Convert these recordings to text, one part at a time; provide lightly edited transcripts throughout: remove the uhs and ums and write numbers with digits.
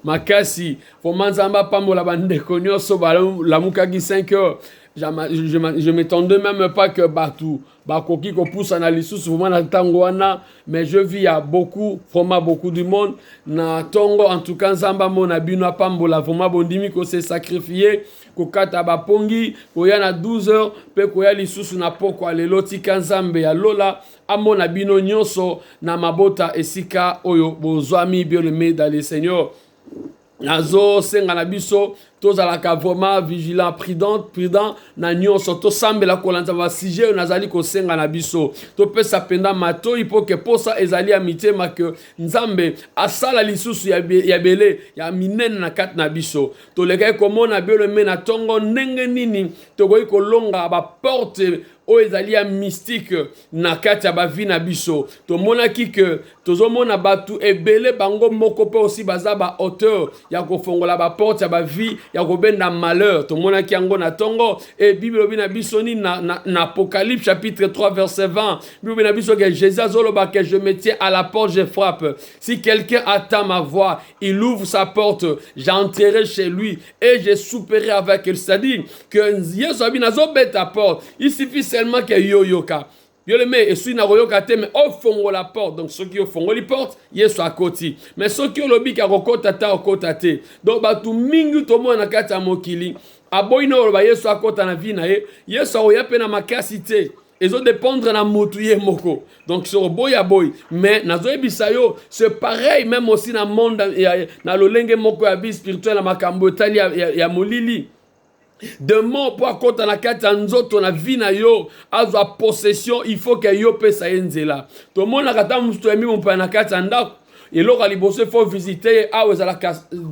makasi vraiment nzamba pambola bandeko nyonso balamukaki 5 heures. Je m'étendais même pas que Batou bakoki ko poussa na lisusu vraiment na tango wana, mais je vis à beaucoup, vraiment beaucoup du monde na tongo. En tout cas nzamba mona bino pambola vraiment bondimi ko se sacrifier ko kata ba pongi ko ya na 12 heures pe ko ya lisusu na poko lelo tika nzambe ya lola amona bino nyonso na mabota esika oyo bozwami bien-aimé dans le Seigneur. Nazo senga na biso tozalaka vraiment vigilant prudent na nyonso tosambela kolanda ba sujet nazali ko senga na biso topesa penda mato ipo ke posa ezali ya mitema ke nzambe asala lisusu ya bele ya minene na kat na biso toleka komona bien-aimé na tongo ndenge nini tokoki kolonga ba porte o ezali ya mystique na kati ya bavi na biso tomonaki ke tozomona batu ebele bango moko pe aussi baza ba auteur ya kofongola ba porte ya bavi ya kobenda malheur tomonaki yango na tongo et Bible bina biso ni na Apocalypse chapitre 3 verset 20 Bible bina biso que Jésus azoloba que je me tiens à la porte, je frappe, si quelqu'un attend ma voix, il ouvre sa porte, j'entrerai chez lui et je souperai avec lui. C'est-à-dire que Yesu abina zo beta porte, il suffit seulement que yoyoka yo le met et suis na royoka te mais au fongo la porte. Donc ceux qui au fongo li porte Yesu à côté, mais ceux qui lobi ka kokota ta okota te. Donc batu mingi to mona kata mokili aboino ba Yesu akota na vie na ye Yesu oya pe na makasi te ezo dépendre na mutu ye moko. Donc sur boya boy mais nazo ebisa yo c'est pareil même aussi na monde na lolenge moko ya vie spirituelle na makambo tali ya molili. Demain pour akota na kati nzoto na vie na yo azwa possession, il faut que yo pesa enzela to mona kata mustu emi mpa na kati ndako eloko liboso faut visiter awe la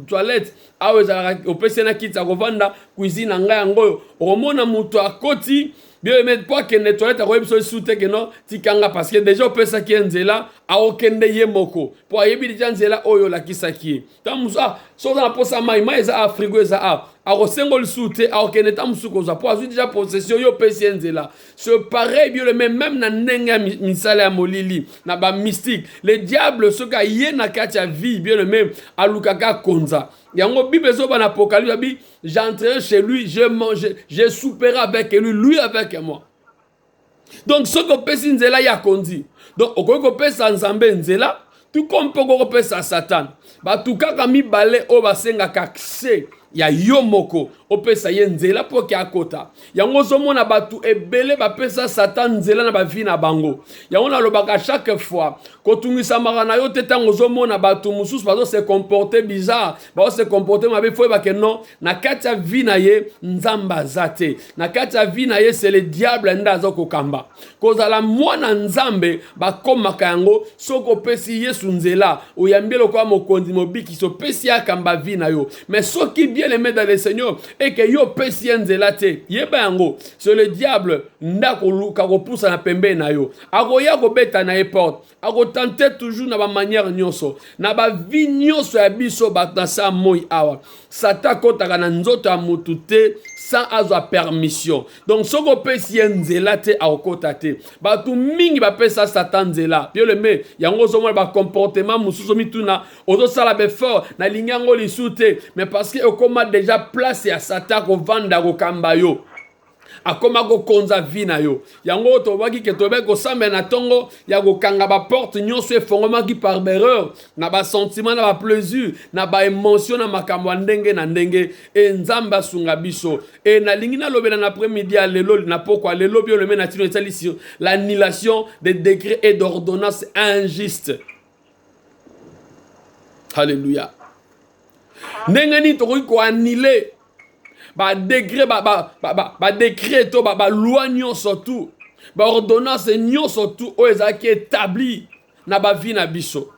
toilette awe za opesa na kiti akovanda cuisine nga yango omona mutu akoti bien mais pas que ne toilette ko biso soute que non tikanga parce que déjà opesa ki enzela aokende ye moko po ayebi déjà nzela oyo la kisaki tamusa so na posa mai eza afrigo eza akosengo soute aokende tamusuko za po azu déjà possession yo pesi enzela ce pareil bien le même na nenga misala ya molili na ba mystique le diable ce ka ye na kati ya vie bien le même alukaka konza yango Bible zo ba na Apocalypse bi j'entrerai chez lui, je souperai avec lui avec moi. Donc ce que pesi nzela ya kondi. Donc okoko pesa nzambe nzela, tout comme poko pesa Satan. Ba tukaka mibale o basenga kakse ya yomoko opesa ye nzela po ki akota yango zomona batu ebele bapesa Satan nzela na bavi na bango yango na lobaka chaque fois kotungisa marana yo te tango zomona batu mususu bazo se comporter bizarre bazo se comporter mabe fo ba ke non na kati ya vi na ye nzamba zate na kati ya vi na ye c'est le diable ndazo kokamba kozala mwana nzambe bakomaka yango soko pesi Yesu nzela oyambelo kwa mokonzi mobiki so pesi akamba vi na yo mais soki bien aimé dans le Seigneur et que yo pesi nzela te yeba yango c'est le diable ndako luka ko poussa na pembe na yo akoya ko beta na porte ako tenter toujours na ba manière nyonso na ba vie nyonso ya biso batasa moi awa sata kotaka na nzoto ya mutu te sans azwa permission. Donc soko pesi nzela te akota te batu mingi bapesa Satan nzela bien le me yango zomo ba comportement mususu mituna ozo sala be fort na lingango lisute mais parce que okoma déjà place ya Satan ko vanda ko kamba yo akoma ko konza vina yo yango to baki ke to be ko samba na tongo ya ko kanga ba porte nyonso efongoma ki par erreur na ba sentiment na ba plaisir na ba émotion na makambo ndenge na ndenge e nzamba sunga biso e na lingi na lobela na après-midi ya lelo na pokwa lelo bio le mena tino etali sur l'annulation des décrets et d'ordonnances injustes. Alléluia. Ndenge ni to ko annuler ba décret ba décret to ba loi nyonso tout ba ordonnance nyonso tout o ezaki établi na ba vie na biso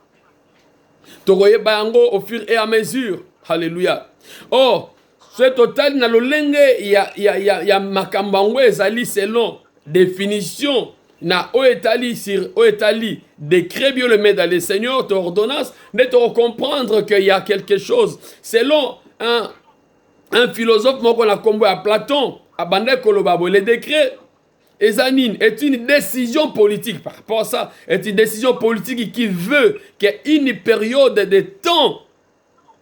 to koyeba yango au fur et à mesure. Alléluia. Oh c'est total na lolenge ya makambo yango ezali selon définition na o etali décret bien le met dans les seigneurs to ordonnance ne te comprendre qu'il y a quelque chose selon un philosophe moko na kombo ya Platon abandé kolobabo le décret Ezanine est une décision politique par rapport à ça est une décision politique qui veut qu'une période de temps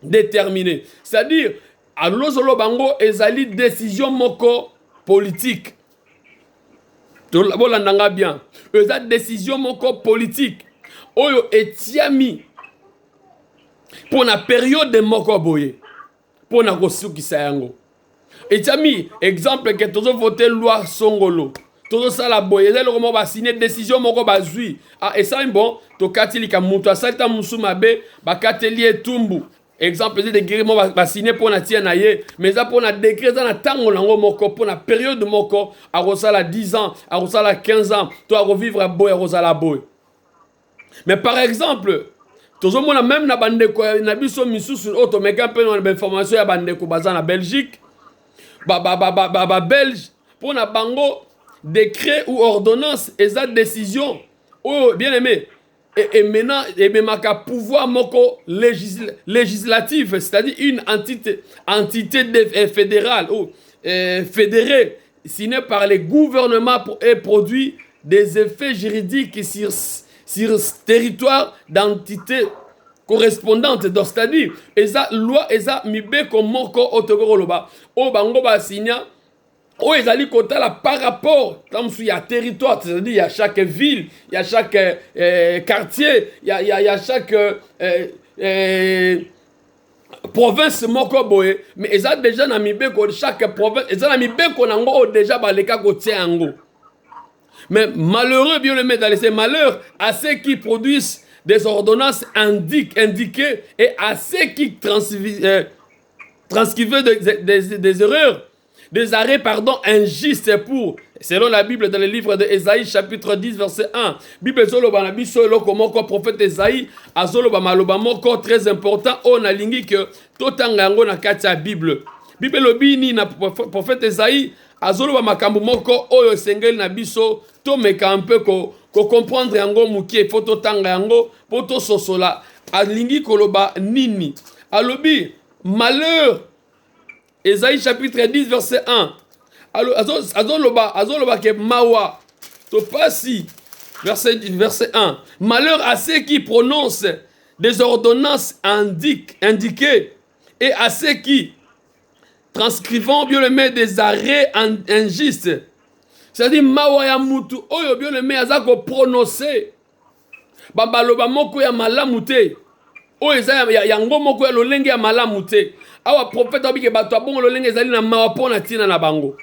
déterminé. C'est-à-dire, à l'ozolo bango, ezali décision moko politique. Bolandanga bien. Eza décision moko politique. Oyo etiami pour la période de moko boye. Pour na kosukisa yango. Etiami exemple que tozo voter loi Songolo. Tozo sala boye ezali komo ba signer décision moko bazui. Ah et ça bon, to katili ka mutu asalita musuma be ba kateli etumbu. Exemple de décret va signer pour na tia na ye, mais ça pour na décret ça na tango nango moko pour na période moko a rosala 10 ans, a rosala 15 ans, to a revivre a boy a rosala boy. Mais par exemple, toujours mona même na bandeko na biso misusu auto meka pe na information ya bandeko baza na Belgique. Belge pour na bango décret ou ordonnance et sa décision. Oh bien aimé. Et maintenant, et même un pouvoir moko législatif, c'est-à-dire une entité fédérale ou fédérée, signée par les gouvernements et produit des effets juridiques sur ce territoire d'entité correspondante. Donc, c'est-à-dire, esa loi esa mibe ko moko otogoloba o bango ba signa. Oh, ils allaient compter là par rapport, comme il y a territoire, c'est-à-dire il y a chaque ville, il y a chaque quartier, il y a chaque province moko boye, mais ils ont déjà na mibe ko chaque province, ils ont na mibe ko nango déjà ba leka ko tiango. Mais malheureux bien le mettre dans les malheurs à ceux qui produisent des ordonnances indiquées et à ceux qui transcrivent des erreurs. Des arrêts, injustes pour, selon la Bible dans le livre de Ésaïe, chapitre 10, verset 1. Bible zoloba na biso eloko moko prophète Ésaïe, azoloba maloba moko très important, on a lingi que totanga yango na kati ya Bible. Bible lobini na prophète Ésaïe, azoloba makambo moko oyo sengeli na biso, to meka un peu ko comprendre yango mukie, faut totanga yango, po to sosola, alingi koloba nini. Alobi, malheur, Ésaïe chapitre 10 verset 1. Azoloba ke mawa to pasi verset 1. Malheur à ceux qui prononcent des ordonnances indiquées et à ceux qui transcrivant bien le met des arrêts injustes. C'est-à-dire mawa ya mutu oyo bien le met azako prononcer babaloba moko ya malamu te. Oyo eza yango moko ya lolenge ya malamu te. Awa prophète abike bato abongo lolenge ezali na mawa pona tina na bango.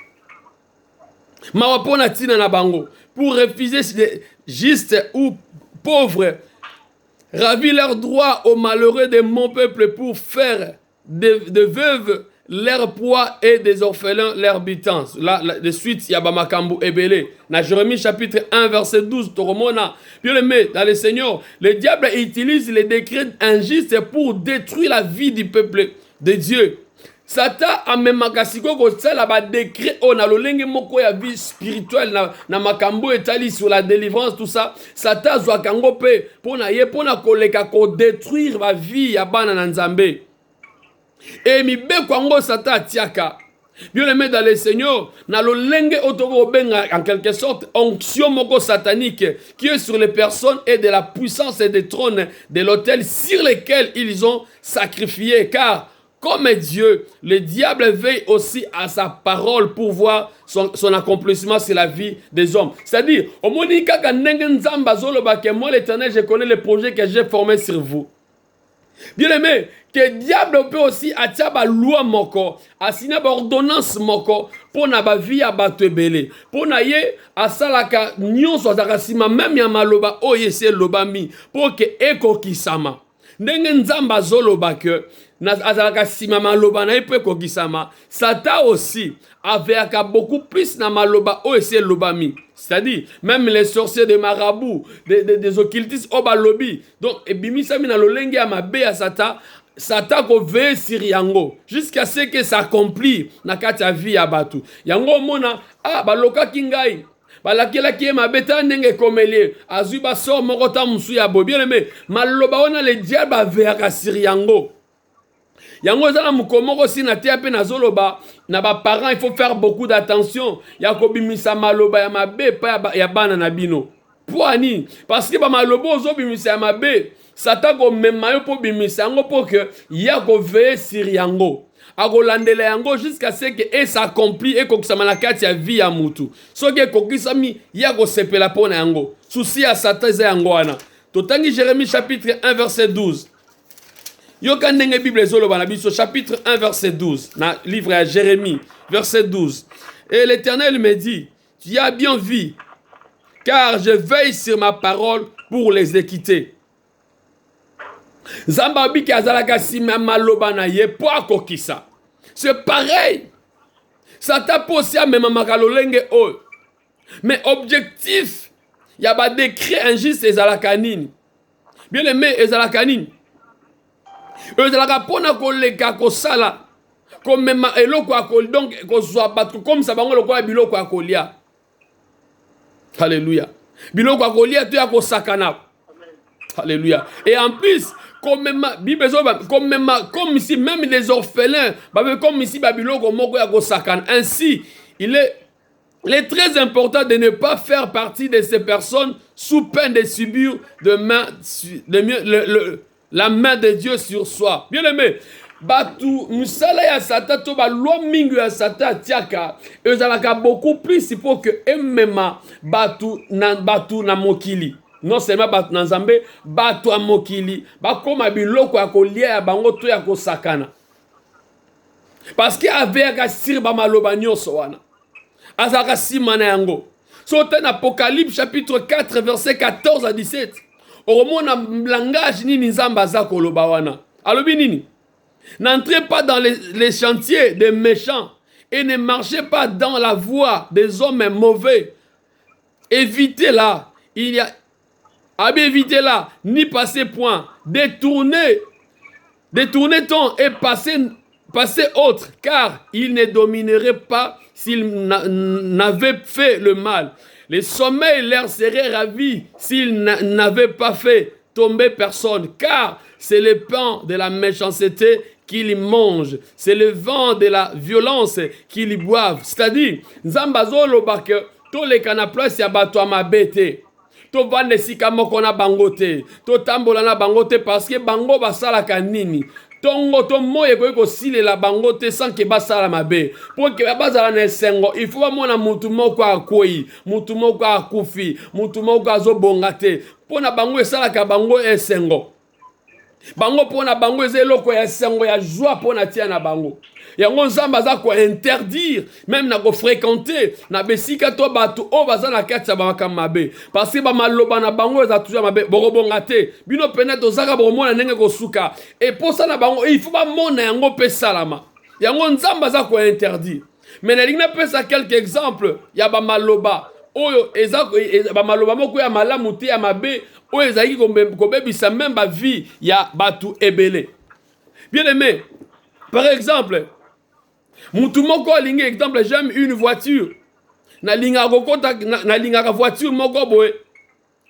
Mawa pona tina na bango. Pour refuser juste ou pauvres, ravir leurs droits aux malheureux de mon peuple pour faire de veuves leur poids et des orphelins leur bitance. Là, de suite, il y a Bamakambu Ebele. Dans Jérémie chapitre 1, verset 12, Toromona. Puis le met dans le Seigneur. Le diable utilise les décrets injustes pour détruire la vie du peuple de Dieu. Satan a même makasiko ko tsala ba décret on a lolenge moko ya vie spirituelle na makambo etali sur la délivrance tout ça. Satan zwa kango pe pona ye pona koleka ko détruire la vie ya bana na Nzambe. Et mi be kwango Satan tiaka. Bien le met dans le Seigneur, na lo lenge otoko benga en quelque sorte onction moko satanique qui est sur les personnes et de la puissance et des trônes de l'autel sur lesquels ils ont sacrifié. Car comme Dieu, le diable veille aussi à sa parole pour voir son accomplissement sur la vie des hommes. C'est-à-dire, au monika kanenge nzamba zoloba que moi l'Éternel, je connais les projets que j'ai formés sur vous. Bien aimé, que le diable peut aussi attirer la loi moko, assigner une ordonnance moko, pour na ba vie à battre belé, pour na ye asalaka nyonso azakasima même ya maloba oye se lobami, pour que eko kisama. Ndenge nzamba zoloba que na azalaka sima maloba na epe ko kisama, Satan aussi avait beaucoup plus na maloba oye se lobami. C'est-à-dire, même les sorciers de marabouts, des occultistes, obalobi. Donc, et bimisami na lolenge ya mabe ya Satan, Satan ko veille sur yango, jusqu'à ce que ça accomplit na kati ya vie ya batu. Yango mona, baloka kingai, balakela kie mabeta ndenge komelie, azui baso mokota musu ya bo. Bien aimé, maloba wana le diable veillera sur yango. Yango zana mukomoko si na te pe na zoloba na ba parents il faut faire beaucoup d'attention ya ko bimisa maloba ya mabe pa ya bana na bino poani parce que ba malobo zo bimisa ya mabe Satan komema yo po bimisa yango po que ya ko veiller sur yango. Akolandela yango jusqu'à ce que et s'accomplit et kokisama na kati ya vie ya mutu. Soki kokisami ya ko sepela pona yango. Souci ya Satan za yango wana. Totangi Jérémie chapitre 1 verset 12. Yoka ndenge Bible ezoloba na biso chapitre 1 verset 12 na livre à Jérémie verset 12. Et l'Éternel me dit, tu as bien vu, car je veille sur ma parole pour les équiter. Zambabi ki azalaka sima maloba na ye po akokisa. C'est pareil. Satan posi a même makalolenge o. Mais objectif, y a ba décret injuste ezalaka nini. Bien aimé ezalaka nini. Ezalaka pona koleka kosala. Comme même eloko akoli donc kozwa batko comme ça bango lokola biloko akolia. Alléluia. Biloko akolia to ya kosakana. Alléluia. Et en plus, comme ici, même les orphelins, comme ici, ainsi, il est très important de ne pas faire partie de ces personnes sous peine de subir la main de Dieu sur soi. Bien aimé, batu musala ya Satan to ba loi mingi ya Satan tiaka ezalaka beaucoup plus pour que emema batu na mokili. Non seulement batu na Nzambe, batu a mokili, bakoma biloko ya kolia ya bango to ya kosakana. Parce que avec sir ba maloba nyonso wana. Azaka simana yango. Sote na Apocalypse chapitre 4 verset 14 à 17. Oromona langage nini Nzamba azako loba wana. Alobi nini? N'entrez pas dans les chantiers des méchants et ne marchez pas dans la voie des hommes mauvais. Évitez-la. Évitez-la, ni passez point. Détournez ton et passez autre, car il ne dominerait pas s'il n'avait fait le mal. Les sommeils leur seraient ravis s'ils n'avaient pas fait tomber personne, car c'est le pain de la méchanceté qu'ils mangent, c'est le vent de la violence qu'ils boivent. C'est-à-dire, Nzambazo bake to le kana place ya bato amabete. To vande sika moko na bangote, to tambola na bangote parce que bango basala kanini. Tongo to moye ko sile la bangote sans que basala mabe. Pour que bazala na sengo, il faut mona mutu moko akoi, mutu moko akufi, mutu moko azobongate. Pona bango esala ka bango esengo. Bango pona bango ezeloko ya sengo ya joie pona tia na bango. Yango Nzamba za ko interdire même na ko fréquenter na besika to batu o baza na kati ya mabe parce que ba maloba na bango eza toujours mabe borobongate bino pena to zaka bomona ndenge ko suka et pour ça na bango il faut ba mona yango pe salama yango Nzamba za ko interdire mais na lingna pesa quelques exemples ya ba maloba oyo eza ba maloba moko ya malamu te ya mabe oyo ezaki ko bebisa même ba vie ya batu ebele. Bien aimé, par exemple, mutu moko alingi exemple j'aime une voiture na linga kokota na linga voiture moko boye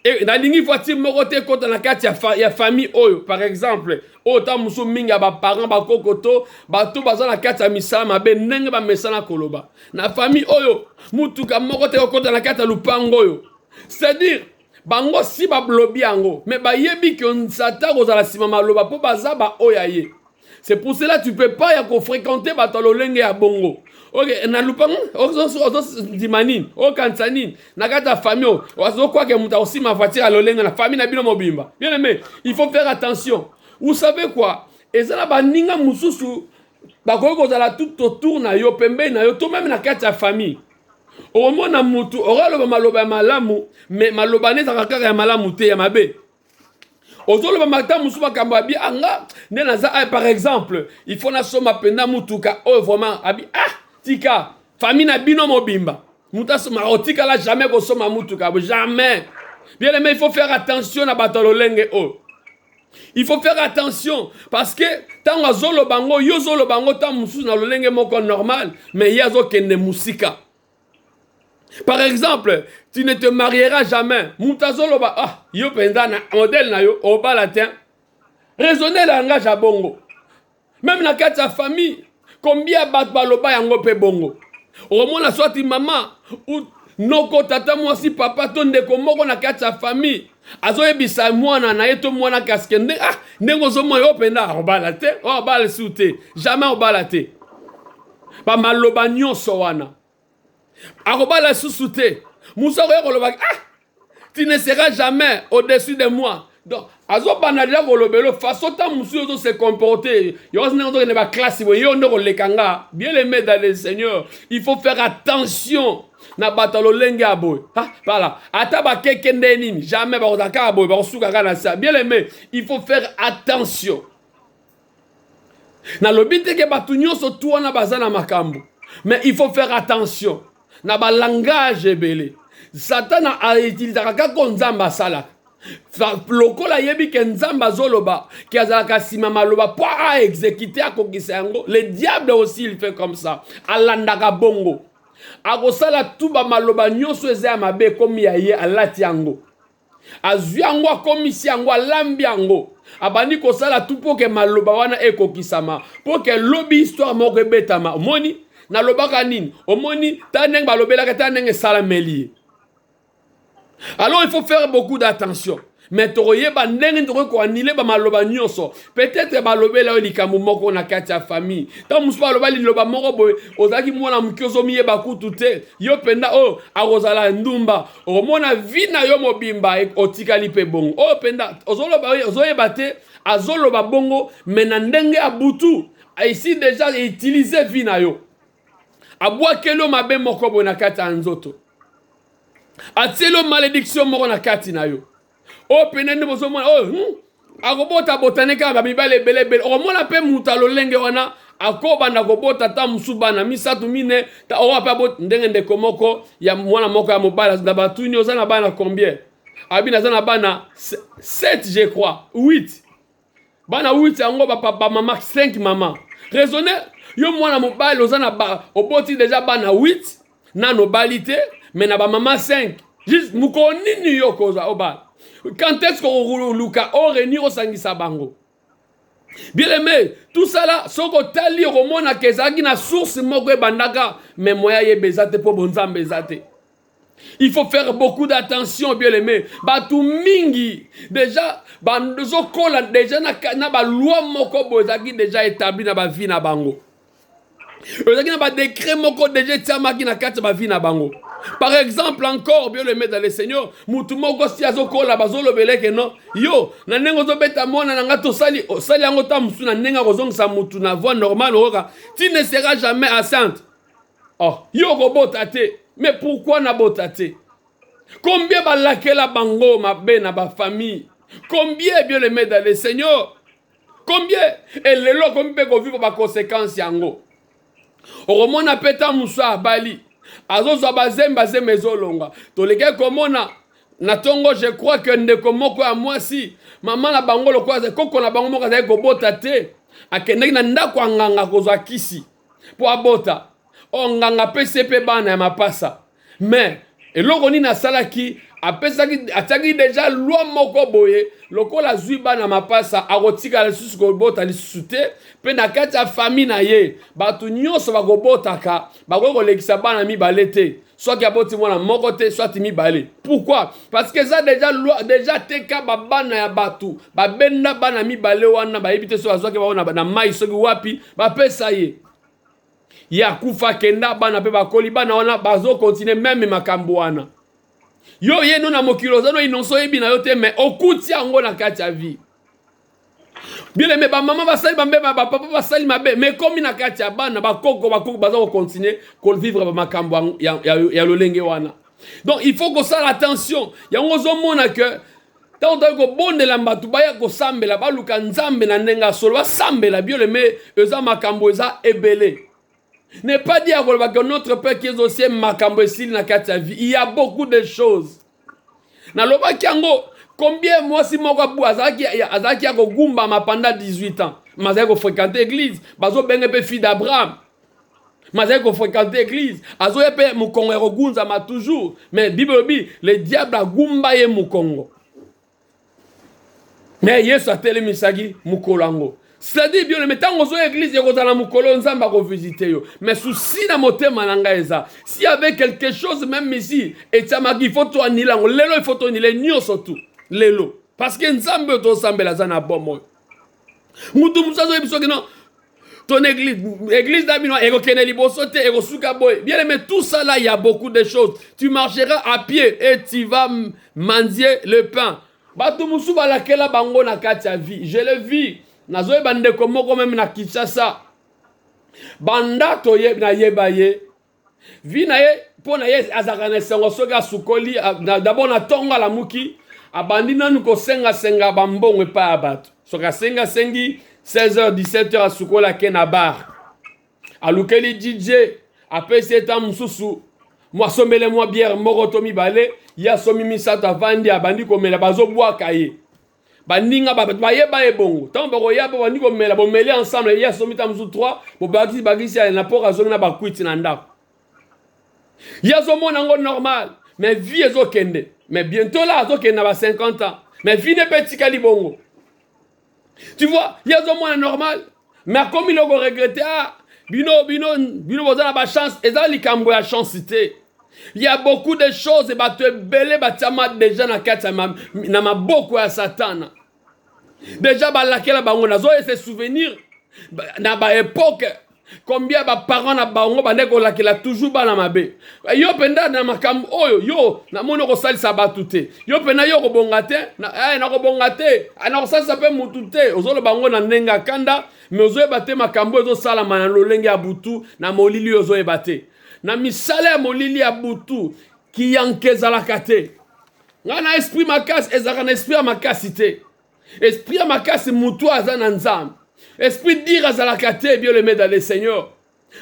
et na lingi voiture moko te kota na kati ya famille oyo par exemple ota musu minga ba parents ba kokoto ba to baza na kati ya misala mabe ndenge ba mesana koloba na famille oyo mutu ka moko te kota na kati ya lupango oyo c'est-à-dire bango si ba blobi yango mais ba yebi que Satan kozala sima maloba po baza ba oyaye. C'est pour cela que tu ne peux pas y fréquenter Batalolenge à Bongo. Ok, na lupango, dimanine, o kansanine, na kata famille, o quoi que muta aussi ma voiture à l'olenge na famille na bino mobimba. Bien aimé, il faut faire attention. Vous savez quoi? Et ça la baninga mususu, bakoyo kozala tout autour na yo pembe na yo, tout même na kata famille. Au moment na mutu, ora lo maloba malamu, mais maloba ne zakaka ya malamu te ya mabe. Aujourd'hui, le matin, Moussouba Kambabi, par exemple, il faut na soma penda mutuka, oh vraiment, abi, tika, famille na bino mobimba. Mouta soma, tika là, jamais ko soma mutuka, jamais. Bien aimé, il faut faire attention à Batalolenge, oh. Il faut faire attention, parce que, tant à zolo bango, yo zolo bango, tant moussou na lolenge moko normal, mais yazo kende musika. Par exemple, tu ne te marieras jamais. Moutazolo ba yo penda na modèle na yo au balatin. Raisonner langage à bongo. Même na kati ya famille, combien bat baloba yango pe bongo. Au moins la soit maman ou noko tata mwasi papa to ndeko moko na kati ya famille azoyebisa mwana na ye to mwana kaske ndenge ozomona yo penda obala te obala su te jamais obala te bamaloba nyonso wana akobala susu te musu akoya koloba tu ne seras jamais au-dessus de moi. Donc azobana déjà kolobelo façon ta musu ozo se comporter yo ndenge ozo ne ba classe yo ndeko lekanga bien aimé dans le Seigneur il faut faire attention na batalo lenge aboy voilà ata ba kekende nini jamais ba kozaka aboy ba kosuka kana ça bien aimé il faut faire attention na lobite ke batu nyonso tu wana bazana makambo mais il faut faire attention na ba langage ebele Satan a utilisé kako nzamba sala lokola yebi ke nzamba zoloba ki azalaka sima maloba po a exécuter akokisa yango le diable aussi il fait comme ça alandaka bongo akosala tuba maloba nyonso eza ya mabe komi ya ye alati yango azwi yango akomisi yango alambi yango abandi kosala tu po ke maloba wana ekokisama po ke lobi histoire moko ebetama omoni nalobaka nini omoni ta ndenge balobelaka ta ndenge esalameli. Alors il faut faire beaucoup d'attention. Mais toyeba ndenge ko anile ba maloba nyonso. Peut-être balobela o likambo moko na kati ya famille. Ta muspa loba liloba moko boy ozaki mwana mukiozo miye bakutu te. Yo penda o akozala ndumba. O mona vina yo mobimba otikali pe bongo. O penda ozoyeba te azoloba bongo mais na ndenge abutu. Ici déjà utiliser vina yo. Abwa kelo mabe moko bo na kati ya nzoto. Atielo malédiction moko na kati na yo. O penende bozo mona akobota botaneka ba mibale belebele. O mona pe mutalo lenge wana akoba na kobota ta musubana misatu mine ta o pa bot ndenge ndeko moko ya mwana moko ya mobala na batuni ozana bana combien? Abina zana bana 7 je crois, 8. Bana 8 yango ba papa mama 5 mama. Raisonner yo mwana mobala ozana ba oboti déjà bana 8 na nobalité. Mais na ba maman 5 juste mukonini yo koza oba quand est-ce qu'on luka o reni o sangisa bango bien aimé tout ça là soko tali romona kezaki na source moko e bandaka mais moya ye bezate po bonzambe bezate. Il faut faire beaucoup d'attention bien aimé batu mingi déjà bandozo kola déjà na ba loi moko bozaki déjà établi na ba vie na bango ozaki na ba décret moko déjà tiamaki na kati ba vie na bango. Par exemple, encore, bien le mettre dans le Seigneur, Moutoumoko si azoko la bazolo beleke non, yo, na nengo zo beta mona na ngato sali angota musu na nenga kozong sa mutu na voix normale oka, tu ne seras jamais enceinte. Oh, yo robota te, mais pourquoi na botate? Combien ba lakela bango ma be na ba famille? Combien bien le mettre dans le Seigneur? Combien? Et le lo combien ko vivre ba conséquences yango? Oromona peta musu abali. Azozo bazemba zemezolonga toleke komona na tongo je crois que ndeko moko ya mwasi mama na bango lokwaze koko na bango moko za kobota te akendeki na ndako anganga kozwa kisi po abota o nganga PCP bana ya mapasa mais eloko ni na salaki apesaki ataki déjà loi moko boye lokola zwi bana mapasa akotika lisusu kobota lisusu te pe na kati ya famille na ye batu nyonso bakobotaka bakolekisa bana mibale te soit ki aboti mwana moko te soit mibale. Pourquoi? Parce que ça déjà loi déjà teka babana ya batu babenda bana mibale wana bayebi te so azwaki baona na mai soki wapi bapesa ye ya kufa kenda bana pe bakoli bana wana bazo continuer même makambo wana. Yo ye no na mokilo zano inonso yebi na yo te mais okuti yango na kati ya vie. Bien aimé ba maman basali ba mbeba ba papa basali mabe mais comme na kati ya bana ba koko bazo continuer ko vivre ba makambo ya lolenge wana. Donc il faut que ça attention. Yango zo mona que tant que bondela mbatu baya ko sambela ba luka nzambe na ndenga solo ba sambela bien aimé eza makambo eza ebele. Ne pas dire que notre Père qui est aussi makambo ici na kati ya vie. Il y a beaucoup de choses. Na loba kiango combien moi si moko bu azaki ko gumba ma pendant 18 ans. Mazaki ko fréquenter l'église, bazo benge pe fille d'Abraham. Mazaki ko fréquenter l'église, azo pe mukongo ko gunza ma toujours. Mais Bible dit le diable a gumba ye mukongo. Mais Yesu atelemisaki mukolango. C'est-à-dire, bien, mais tant que l'église, il y a des visiter. Mais souci dans mon thème, s'il y avait quelque chose, même ici, et ça m'a dit, il faut tout annihiler. Lélo, il faut tout annihiler. Nio surtout. Lélo. Parce que Nzambe, tout semble la zana bon. Moutou Moussa, non. Ton église d'Abinois, et Keneli Bosote, et Soukaboy. Bien aimé, tout ça là, il y a beaucoup de choses. Tu marcheras à pied et tu vas mendier le pain. Batou Moussou va laquelle bango na katia vie. Je le vis. Nazoe bande komo ko même na Kinshasa. Banda toye na yebaye. Vi na ye po na ye azakane sengo soga sukoli d'abord na tonga la muki. Abandi nanu ko senga bambongo pa abatu. Soka sengi 16h, 17h à Sukola Kenabar. A Lukeli DJ, après cet homme sous moi sommele moi bière morotomi balé, ya somi misata vandi abandi komela bazo bois kaye. Bandinga baye baye bongo. Tant bako ya bandi komela bo mêler ensemble ya somi tamzu 3 bo bagisi na pora zone na bakwiti na ndako. Ya zo mona ngo normal, mais vie ezo kende. Mais bientôt là zo kende ba 50 ans. Mais vie ne petit kalibongo. Tu vois, il y a des moments normal. Mais comme il a regretté, bino, vous avez la chance, et ça, il y a chance. Il y a beaucoup de choses, et tu es belé, tu as déjà na beaucoup à Satan. Déjà, laquelle on a ces souvenirs, dans l'époque, combien de parents na bango bandeko la kila toujours ba na mabe yo penda na makam oyo yo na mono ko sali sabatute yo pena yo ko bongate na ko bongate ana ko sali sape mutute ozolo bango na nenga kanda mais ozo bate makambo ezo sala mana lolenge ya butu na molili ozo ebate na misale ya molili ya butu ki yankeza la kate ngana esprit makasi ezaka na esprit makasite esprit makasi mutu azana nzambe. Esprit dire azalakate bien le met dans le Seigneur.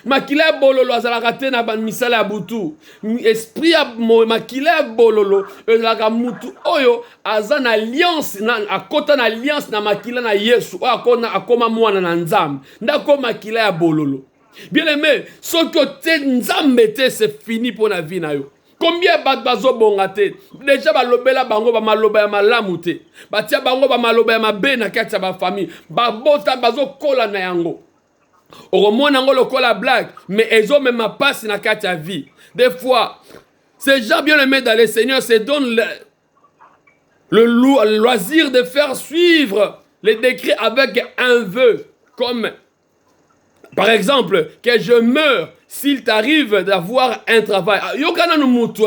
Makila bololo azalakate na ban misala abutu. Esprit makila bololo ezalaka mutu oyo azana alliance na akota na alliance na makila na Yesu akoma mwana na nzambe. Ndako makila ya bololo. Bien aimé, ce que te nzambe te c'est fini pour la vie na yo. Combien bazo bongate déjà balobela bango ba maloba ya malamu te batia bango ba maloba ya mabe na kati ya ba famille ba bota bazo kola na yango oromona ngo lokola blague mais ezo même passe na kati ya vie des fois ces gens bien aimés dans le Seigneur se donnent le loisir de faire suivre les décrets avec un vœu comme par exemple que je meurs s'il t'arrive d'avoir un travail. Yo kana no mutu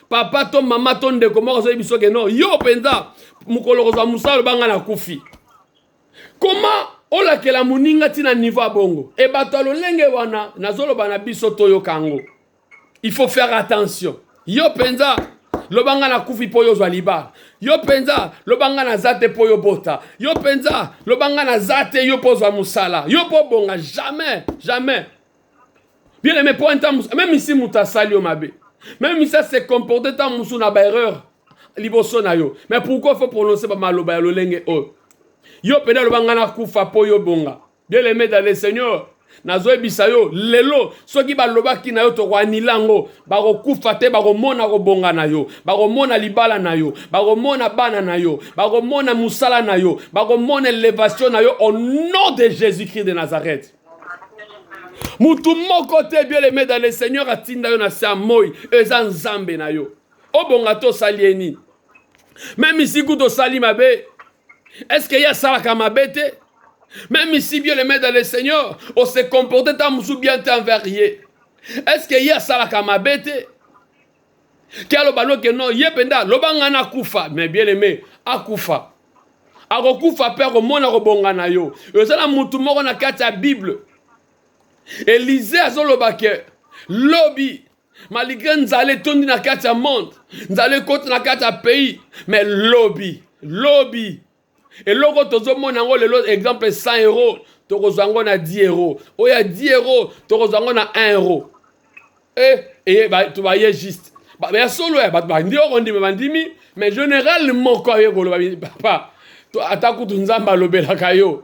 papa to mama to ndeko moko zo biso ke no yo penza mukolo ko za musalo banga na kufi. Comment ola ke la muninga tina niveau bongo e batalo lenge wana nazolo bana biso to yo kango. Il faut faire attention. Yo penza lo banga na kufi po yo zwa liba. Yo penza lo banga na zate po yo bota. Yo penza lo banga na zate yo po zwa musala. Yo po bonga jamais. Bien aimé, pour un temps, même ici, mouta sali au mabe. Même ici, c'est comporté tant moussou na ba erreur. Liboso na yo. Mais pourquoi il faut prononcer ba maloba ya lolenge o? Yo pena lo bangana kufa po yo bonga. Bien aimé dans le Seigneur. Nazo ebisa yo lelo soki ba loba ki na yo to kwa nilango ba ko kufa te ba ko mona ko bonga na yo. Ba ko mona libala na yo. Ba ko mona bana na yo. Ba ko mona musala na yo. Ba ko mona élévation na yo au nom de Jésus-Christ de Nazareth. Moutou mon côté bien aimé dans le Seigneur atinda yo na sa moi ezan zambe na yo. Obonga to salieni. Même ici kuto sali mabe. Est-ce qu'il y a ça la mabete? Même ici bien aimé dans le Seigneur, on se comporte tant moussou bien t'enverrier. Est-ce qu'il y a ça la mabete? Kalo balo ke non yependa lobanga na kufa mais bien aimé akufa. Akokufa pe ko mona ko bonga na yo. Ezala moutou moko na kati ya Bible. Élisée azolobake lobby malgré nzale tondi na kati ya monde nzale kote na kati ya pays mais lobby et loko tozomona ngo lelo exemple 100 euros tokozango na 10 euros oya 10 euros tokozango na 1 euro et ba to ba juste ba solo ba ndi okondi ba ndimi mais généralement ko yekolo ba papa to atakutu nzamba lobelaka yo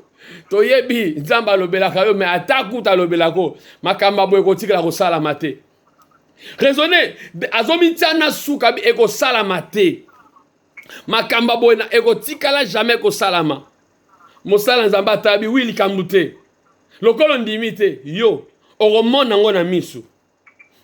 to yebi nzamba lobelaka yo mais atakuta lobelako makamba boye kotikala ko sala mate raisonner azomi tiana suka bi eko sala mate makamba boye na eko tikala jamais ko salama mosala nzamba tabi wi likambo te lokolo ndimi te yo okomona ngo na misu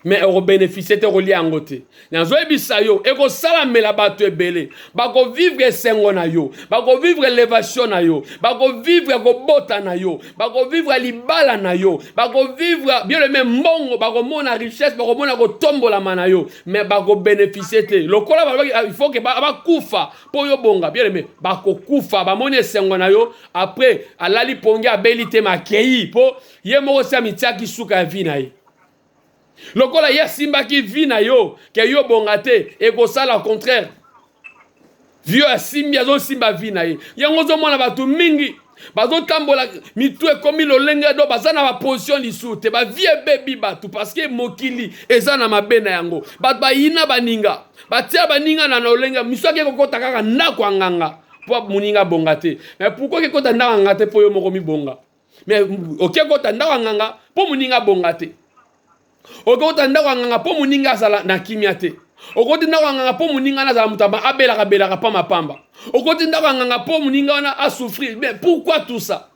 mais bénéficier te kolia yango te nazoyebisa yo ekosalamela bato ebele bakovivre esengo na yo bakovivre élévation na yo bakovivre kobota na yo bakovivre libala na yo bakovivre bien le même mbongo bakomona richesse bakomona kotombolama na yo mais bakobénéficier te lokola il faut que bakufa po yo bonga bien le même bakokufa bamoni esengo na yo après alali pongi abeli te makei po ye moko sia mitiaki suka ya vi na ye lokola ya simba ki vi na yo ke yo bonga te ekosala au contraire vio ya simbi azo simba vi na ye yango ozomona bato mingi bazotambola mitu ekomi lolenge do baza na baposition lisu te bavie ebebi bato parce que mokili eza na mabe na yango bato bayina baninga batia baninga na lolenge misu ake kokota kaka ndako ya nganga po moninga bonga te mais pourquoi kekota ndako ya nganga te po yo moko mibonga mais okekota ndako ya nganga po moninga bonga te okota ndako ya nganga po moninga azala na kimia te okoti ndako ya nganga po moninga nazala mutaba abelaka pa mapamba okoti ndako ya nganga po moninga wana a souffrir mais pourquoi tout ça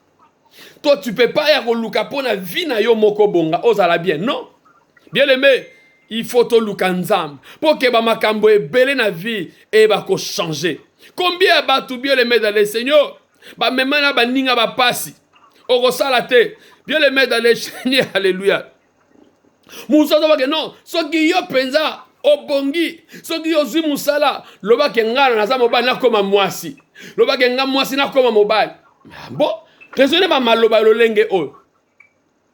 toi tu peux pas ya koluka po na vie na yo moko bonga ozala bien non bien aimé il faut to luka nzambe po ke ba makambo ebele na vie e ba ko changer combien ba tu bien aimé dans le Seigneur ba memana ba ninga ba pasi okosala te bien aimé dans le Seigneur alléluia Musaza bake non soki yo penza obongi soki yo zwi musala loba ke ngana na za mobali na koma mwasi loba ke nga mwasi na koma mobali bon raisonnez ba maloba lolenge o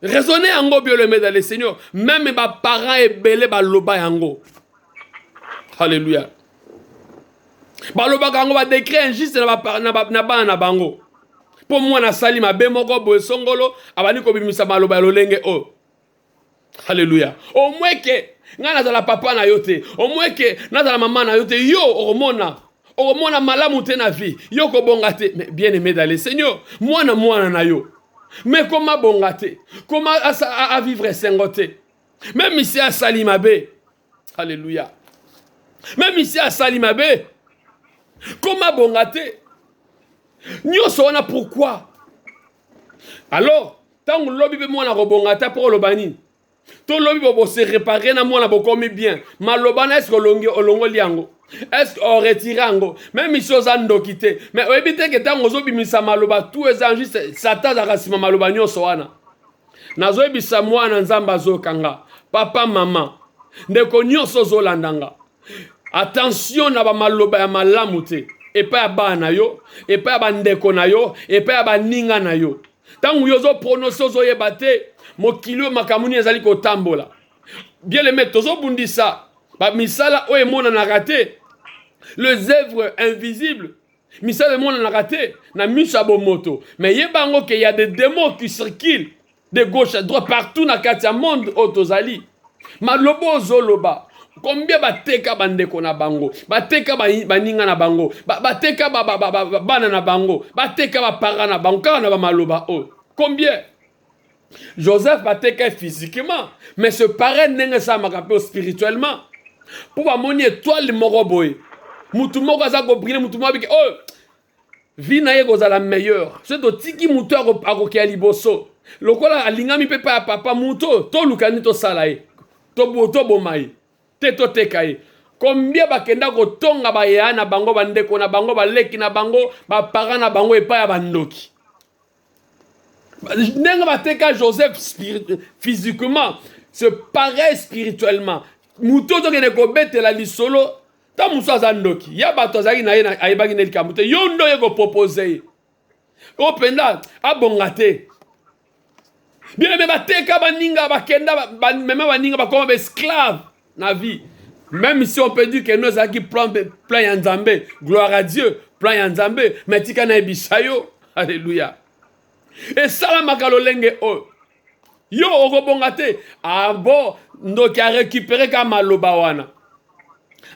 raisonnez yango bien le dans le Seigneur même ba parents ebele ba loba yango alléluia ba loba kango ba décret injuste na bana bango po mwana sali mabe moko bo songolo abani ko bimisa maloba lolenge o Alléluia. Au moins que ngana za la papa na yote, au moins que na za la maman na yote, yo oromona malamu te na vie. Yo ko bongate, mais bien aimé dans le Seigneur, moi na yo. Mais comment bongate? Comment à vivre sengote? Même ici à Salimabe. Alléluia. Même ici à Salimabe. Comment bongate? Nyo sona pourquoi? Alors, tant que lobby be moi na robongata pour le bani. Ton lobby bobo se réparer na mona bokomi bien malobana est-ce que olongo liango est-ce qu'on retire ango même ici aux andokité mais obité que tango zobimisa maloba tout est juste satan za kasima maloba nyoso wana nazo ebisa mwana nzamba zokanga papa mama ndeko nyoso zolandanga attention na ba maloba ya malamu te epa ya bana yo epa ya bandeko na yo epa ya baninga na yo tango yozo prononcer ozoyeba te mokili makamuni ezali kotambola bien les mettre tozo bundisa ba misala o emona na raté les œuvres invisibles misala emona na raté na misabo moto mais yebango que il y a des démons qui circulent de gauche à droite partout na katia monde otozali malobo zoloba combien bateka bandeko na bango bateka baninga na bango bateka bana na bango bateka ba para na bango kana ba maloba o combien Joseph bateka physiquement mais ce parrain n'est ça makape spirituellement pour ba moni étoile moko boy mutu moko za ko briller mutu moko oh vie na ye kozala meilleur c'est to tiki mutu akokia liboso lokola alingami pe pa papa muto to lukani to sala ye to bomai te to tekaye combien bakenda kotonga bayana bango bandeko na bango baleki na bango ba parents na bango epa ya bandoki nenga bateka Joseph physiquement se pareil spirituellement muto to kene ko betela lisolo ta muso azandoki ya bato zaki na ye na ayebaki ne likambo te yo ndo ye ko proposer o penda abongate bien me bateka baninga bakenda même baninga bakoma ba esclave na vie même si on peut dire que nous avons plein yanzambe gloire à Dieu plein yanzambe mais tika na ebisayo alléluia et salamaka lolenge o yo okobongate ah bon ndoki a récupérer ka maloba wana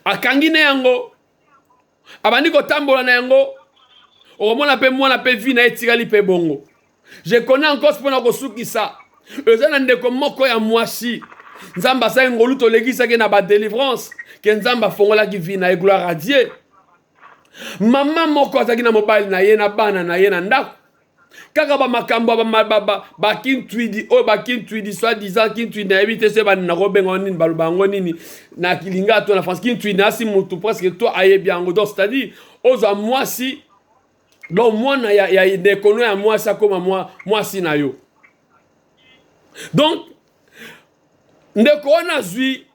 akangine yango abandi kotambola na yango okomona pe mwana pe vi na etikali pe bongo je connais encore spona kosukisa ezana ndeko moko ya mwasi nzamba sa ngolu to legisa ke na ba délivrance ke nzamba fongola ki vi na e gloire à Dieu maman moko azaki na mobile na ye na bana na ye na ndako kaka ba makambo ba kintwidi o ba kintwidi soit disant kintwidi na ebite se ba na robengo nini ba bango nini na kilinga to na France kintwidi na si mutu presque toi aye bien donc c'est-à-dire oza moi si donc moi na ya des kono ya moi ça comme moi si na yo donc ndeko wana zui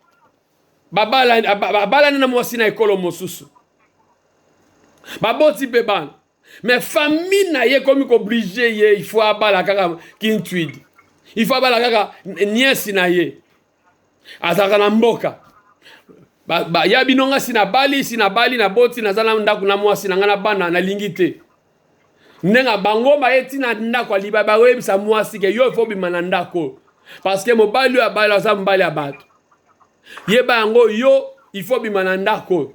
babala na moi si na ekolo mosusu baboti pe bana mais famille na ye comme obligé ye il faut abala kaka kintwid il faut abala kaka niesi na ye azaka na mboka ya binonga sina bali na boti na zala ndaku na mwasi na ngana bana na lingite nenga bango ba eti na ndako liba ba webisa mwasi ke yo faut bima na ndako parce que mobali abala za mbali abato ye bango yo il faut bima na ndako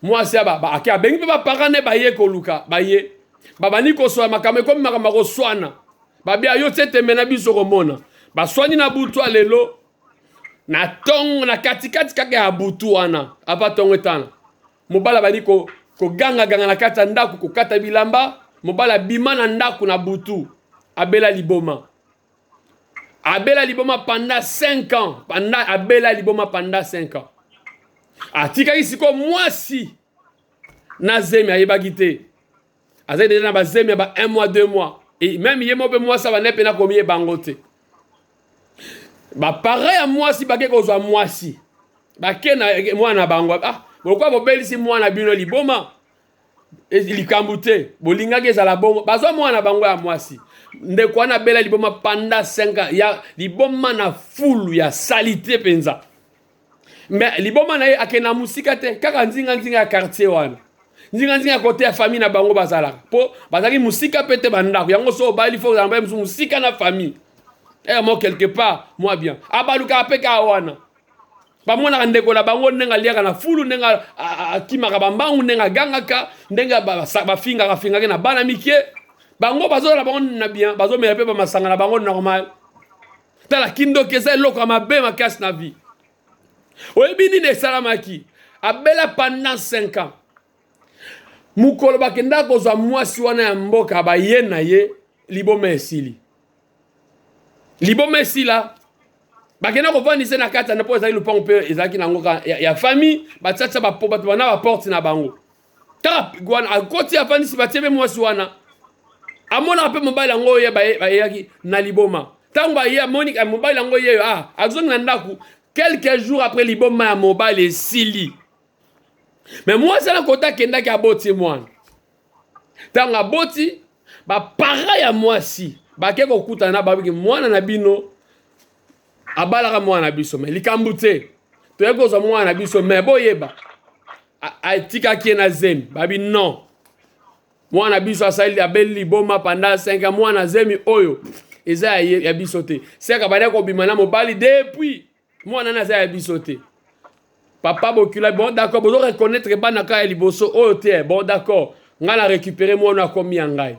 mwasi aba akia bengi pe ba parane ba ye ko luka ba ye baba ni ko so makame comme makama ko swana ba bia yo tete mena biso ko mona ba swani na butu alelo na tong na katikati kaka ya butu wana apa tongo etana mobala bali ko ganga na kata ndaku ko kata bilamba mobala bima na ndaku na butu abela liboma pendant 5 ans abela liboma pendant 5 ans atika isiko mwasi na zemi ayebaki te azali déjà na bazemi ba 1 mois 2 mois et même yemo pe mwasi ba nepe na komiye bango te ba pareil à moi si bake kozwa mwasi bake na mwana bango pourquoi bobelisi mwana bino liboma likambu te bolingaki ezala bongo bazwa mwana bango ya mwasi ndeko wana bela liboma pendant 5 ans ya liboma na fulu ya salité penza mais liboma na ye akena musika te kaka nzinga ya quartier wana nzinga ya côté ya famille na bango bazalaka po bazaki musika pete bandako yango so bali fo zamba musika na famille moi quelque part moi bien abaluka apeka wana bamona ndeko na bango nenga liaka na fulu nenga akimaka bambangu nenga gangaka ndenga bafinga ke na bana mikie bango bazo la bango na bien bazo me pe ba masanga na bango normal tala kindo keza loko mabe makasi na vie oyebini ne salamaki abela pendant 5 ans mukolo bakenda kozwa mwasi wana ya mboka ba ye na ye liboma esili liboma esila bakenda kovandisa na kata na po ezali lupango mpe ezalaki nango ya famille batsatsa bato bana baporte na bango taka wana akoti afandisi batie mpe mwasi wana amonaka mpe mobali yango oyo bayeyaki na liboma ntango baye amoni mobali yango yeyo azongi na ndaku quelques jours après liboma ya mobali esili mais mwasi ana kota akendaki aboti mwana ntango aboti bapara ya mwasi bake kokutana babiki mwana na bino abalaka mwana na biso me likambu te toye kozwa mwana na biso me boyeba atikaki ye na zemi babi non mwana na biso asali abeli liboma pendant 5 ans mwana na zemi oyo eza ya biso te seka bade kobima na mobali depuis mwana na eza ya biso te papa bokula bon d'accord bozo reconnaître bana ka ya liboso oyo te bon d'accord nga na récupérer mwana akomi ya ngai